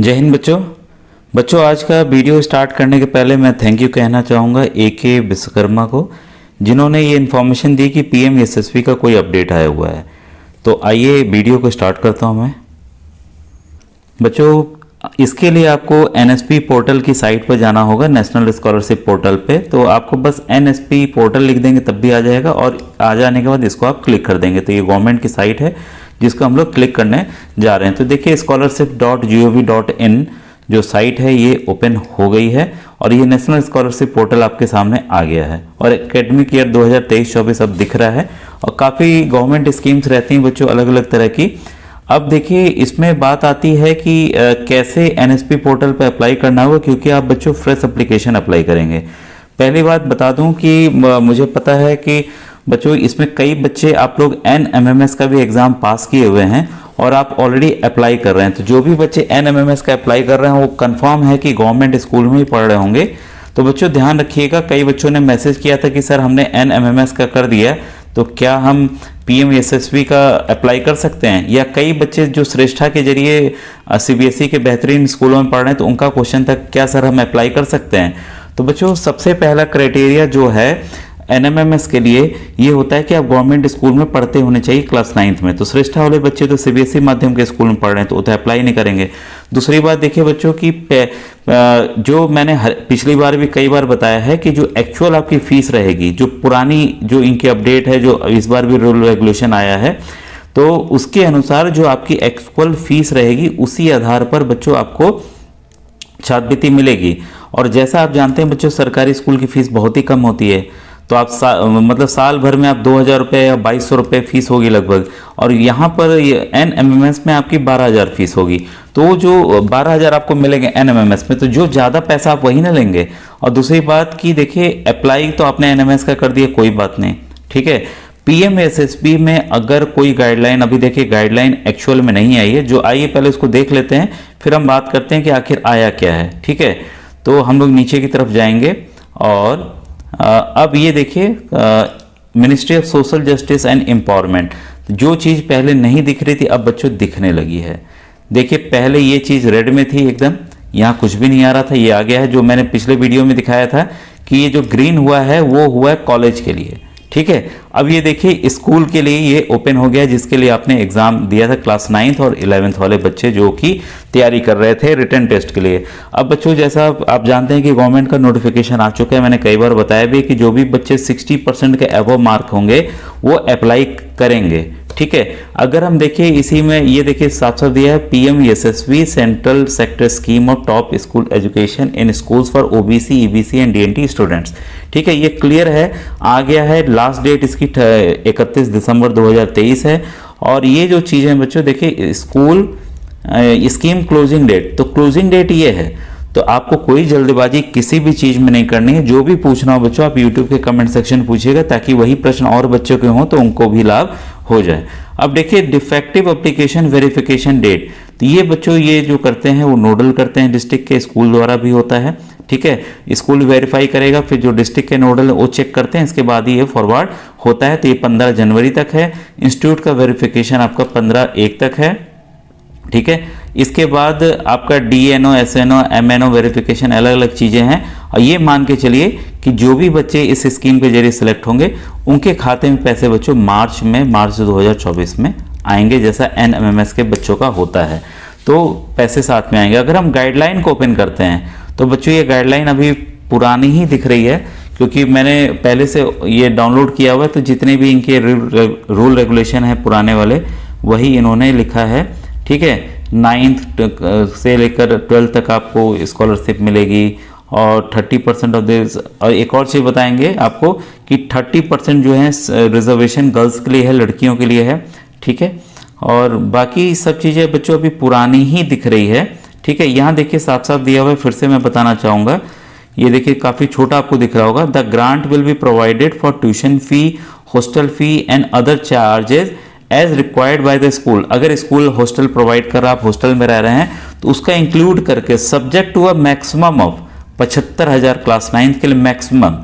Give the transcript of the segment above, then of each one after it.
जय हिंद बच्चों आज का वीडियो स्टार्ट करने के पहले मैं थैंक यू कहना चाहूँगा AK विश्वकर्मा को, जिन्होंने ये इन्फॉर्मेशन दी कि PM-SSB का कोई अपडेट आया हुआ है। तो आइए वीडियो को स्टार्ट करता हूँ मैं। बच्चों इसके लिए आपको NSP पोर्टल की साइट पर जाना होगा, नेशनल स्कॉलरशिप पोर्टल पे। तो आपको बस NSP पोर्टल लिख देंगे तब भी आ जाएगा, और आ जाने के बाद इसको आप क्लिक कर देंगे तो ये गवर्नमेंट की साइट है जिसको हम लोग क्लिक करने जा रहे हैं। तो देखिए scholarship.gov.in जो साइट है ये ओपन हो गई है और ये नेशनल स्कॉलरशिप पोर्टल आपके सामने आ गया है और एकेडमिक ईयर 2023-24 अब दिख रहा है और काफ़ी गवर्नमेंट स्कीम्स रहती हैं बच्चों अलग अलग तरह की। अब देखिए इसमें बात आती है कि कैसे NSP पोर्टल पर अप्लाई करना होगा, क्योंकि आप बच्चों फ्रेश एप्लीकेशन अप्लाई करेंगे। पहली बात बता दूं कि मुझे पता है कि बच्चों इसमें कई बच्चे आप लोग NMMS का भी एग्ज़ाम पास किए हुए हैं और आप ऑलरेडी अप्लाई कर रहे हैं। तो जो भी बच्चे NMMS का अप्लाई कर रहे हैं वो कंफर्म है कि गवर्नमेंट स्कूल में ही पढ़ रहे होंगे। तो बच्चों ध्यान रखिएगा, कई बच्चों ने मैसेज किया था कि सर हमने NMMS का कर दिया तो क्या हम PM-SSB का अप्लाई कर सकते हैं, या कई बच्चे जो श्रेष्ठा के जरिए CBSE के बेहतरीन स्कूलों में पढ़ रहे हैं तो उनका क्वेश्चन था क्या सर हम अप्लाई कर सकते हैं। तो बच्चों सबसे पहला क्राइटेरिया जो है NMMS के लिए ये होता है कि आप गवर्नमेंट स्कूल में पढ़ते होने चाहिए क्लास 9th में। तो श्रेष्ठा वाले बच्चे तो CBSE माध्यम के स्कूल में पढ़ रहे हैं तो वो तो अप्लाई नहीं करेंगे। दूसरी बात देखिए बच्चों की जो मैंने पिछली बार भी कई बार बताया है कि जो एक्चुअल आपकी फीस रहेगी, जो पुरानी जो इनकी अपडेट है, जो इस बार भी रूल रेगुलेशन आया है, तो उसके अनुसार जो आपकी एक्चुअल फीस रहेगी उसी आधार पर बच्चों आपको छात्रवृत्ति मिलेगी। और जैसा आप जानते हैं बच्चों सरकारी स्कूल की फीस बहुत ही कम होती है, तो आप मतलब साल भर में आप 2000 रुपये या 2200 रुपये फीस होगी लगभग, और यहाँ पर NMMS में आपकी 12000 फीस होगी। तो जो 12000 आपको मिलेंगे NMMS में, तो जो ज़्यादा पैसा आप वही ना लेंगे। और दूसरी बात कि देखिए अप्लाई तो आपने NMS का कर दिया, कोई बात नहीं, ठीक है। PM-SSB में अगर कोई गाइडलाइन, अभी देखिए गाइडलाइन एक्चुअल में नहीं आई है, जो आई है पहले उसको देख लेते हैं फिर हम बात करते हैं कि आखिर आया क्या है, ठीक है। तो हम लोग नीचे की तरफ जाएंगे और अब ये देखिए ministry of social justice and empowerment, जो चीज़ पहले नहीं दिख रही थी अब बच्चों दिखने लगी है। देखिए पहले ये चीज़ रेड में थी एकदम, यहाँ कुछ भी नहीं आ रहा था, ये आ गया है। जो मैंने पिछले वीडियो में दिखाया था कि ये जो ग्रीन हुआ है वो हुआ है कॉलेज के लिए, ठीक है। अब ये देखिए स्कूल के लिए ये ओपन हो गया जिसके लिए आपने एग्जाम दिया था क्लास 9th और 11th वाले बच्चे जो कि तैयारी कर रहे थे रिटन टेस्ट के लिए। अब बच्चों जैसा आप जानते हैं कि गवर्नमेंट का नोटिफिकेशन आ चुका है, मैंने कई बार बताया भी कि जो भी बच्चे 60% के अबव मार्क होंगे वो अप्लाई करेंगे, ठीक है। अगर हम देखिए इसी में ये देखिए साफ साफ दिया है PM-SSB central sector scheme of top school education in schools for OBC, EBC and DNT students, ठीक है। ये क्लियर है, आ गया है। लास्ट डेट इसकी 31 दिसंबर 2023 है। और ये जो चीज़ें बच्चों देखिए स्कूल स्कीम क्लोजिंग डेट, तो क्लोजिंग डेट ये है, तो आपको कोई जल्दबाजी किसी भी चीज़ में नहीं करनी है। जो भी पूछना हो बच्चों आप YouTube के कमेंट सेक्शन पूछिएगा ताकि वही प्रश्न और बच्चों के हों तो उनको भी लाभ हो जाए। अब देखिए डिफेक्टिव एप्लीकेशन वेरिफिकेशन डेट, तो ये बच्चों ये जो करते हैं वो नोडल करते हैं डिस्ट्रिक्ट के, स्कूल द्वारा भी होता है, ठीक है। स्कूल वेरीफाई करेगा, फिर जो डिस्ट्रिक्ट के नोडल है वो चेक करते हैं, इसके बाद ही ये फॉरवर्ड होता है। तो ये 15 जनवरी तक है। इंस्टीट्यूट का वेरिफिकेशन आपका 15/1 तक है, ठीक है। इसके बाद आपका DNO, SNO, MNO वेरिफिकेशन अलग अलग चीज़ें हैं। और ये मान के चलिए कि जो भी बच्चे इस स्कीम के जरिए सिलेक्ट होंगे उनके खाते में पैसे बच्चों मार्च 2024 में आएंगे, जैसा NMMS के बच्चों का होता है, तो पैसे साथ में आएंगे। अगर हम गाइडलाइन को ओपन करते हैं तो बच्चों ये गाइडलाइन अभी पुरानी ही दिख रही है, क्योंकि मैंने पहले से ये डाउनलोड किया हुआ है। तो जितने भी इनके रूल रेगुलेशन है पुराने वाले वही इन्होंने लिखा है, ठीक है। 9th से लेकर 12th तक आपको स्कॉलरशिप मिलेगी और 30% ऑफ दिस। और एक और चीज़ बताएंगे आपको कि 30% जो है रिजर्वेशन गर्ल्स के लिए है, लड़कियों के लिए है, ठीक है। और बाकी सब चीज़ें बच्चों अभी पुरानी ही दिख रही है, ठीक है। यहाँ देखिए साफ साफ दिया हुआ है, फिर से मैं बताना चाहूँगा। ये देखिए काफ़ी छोटा आपको दिख रहा होगा, the grant will be provided for tuition fee, hostel fee and other charges as required by the school. अगर स्कूल हॉस्टल प्रोवाइड कर रहा, आप हॉस्टल में रह रहे हैं तो उसका इंक्लूड करके subject to a maximum of 75,000 class 9th के लिए मैक्सिमम।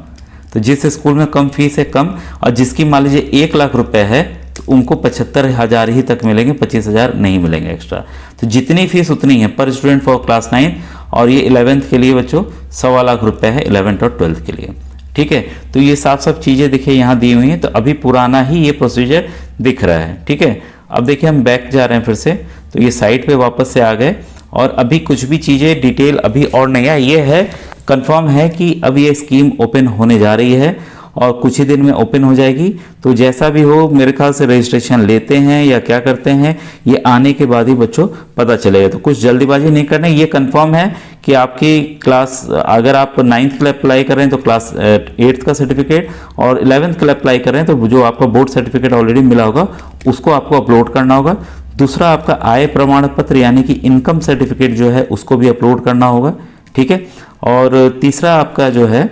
तो जिस स्कूल में कम फीस है कम, और जिसकी मान लीजिए 1 लाख रुपए है तो उनको 75,000 ही तक मिलेंगे, 25,000 नहीं मिलेंगे एक्स्ट्रा। तो जितनी फीस उतनी है पर स्टूडेंट फॉर क्लास 9, और ये 11th के लिए बच्चों 1.25 लाख रुपए है 11th और 12th के लिए। ठीक है, तो ये साफ चीज़ें देखिए यहाँ दी हुई हैं। तो अभी पुराना ही ये प्रोसीजर दिख रहा है। ठीक है, अब देखिए हम बैक जा रहे हैं फिर से, तो ये साइट पे वापस से आ गए और अभी कुछ भी चीज़ें डिटेल अभी और नहीं है। ये है कंफर्म है कि अब ये स्कीम ओपन होने जा रही है और कुछ ही दिन में ओपन हो जाएगी। तो जैसा भी हो मेरे ख्याल से रजिस्ट्रेशन लेते हैं या क्या करते हैं ये आने के बाद ही बच्चों पता चलेगा। तो कुछ जल्दीबाजी नहीं करना, ये कंफर्म है कि आपकी क्लास, अगर आप 9th के लिए अप्लाई कर रहे हैं तो क्लास 8th का सर्टिफिकेट, और 11th के लिए अप्लाई कर रहे हैं तो जो आपका बोर्ड सर्टिफिकेट ऑलरेडी मिला होगा उसको आपको अपलोड करना होगा। दूसरा आपका आय प्रमाण पत्र यानी कि इनकम सर्टिफिकेट जो है उसको भी अपलोड करना होगा। ठीक है, और तीसरा आपका जो है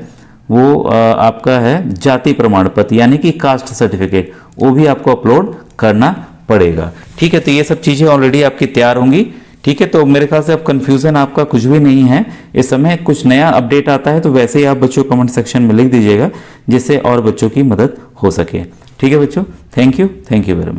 वो आपका है जाति प्रमाण पत्र यानी कि कास्ट सर्टिफिकेट, वो भी आपको अपलोड करना पड़ेगा। ठीक है, तो ये सब चीज़ें ऑलरेडी आपकी तैयार होंगी। ठीक है, तो मेरे ख्याल से अब कन्फ्यूज़न आपका कुछ भी नहीं है इस समय। कुछ नया अपडेट आता है तो वैसे ही आप बच्चों कमेंट सेक्शन में लिख दीजिएगा जिससे और बच्चों की मदद हो सके। ठीक है बच्चों, थैंक यू वेरी मच।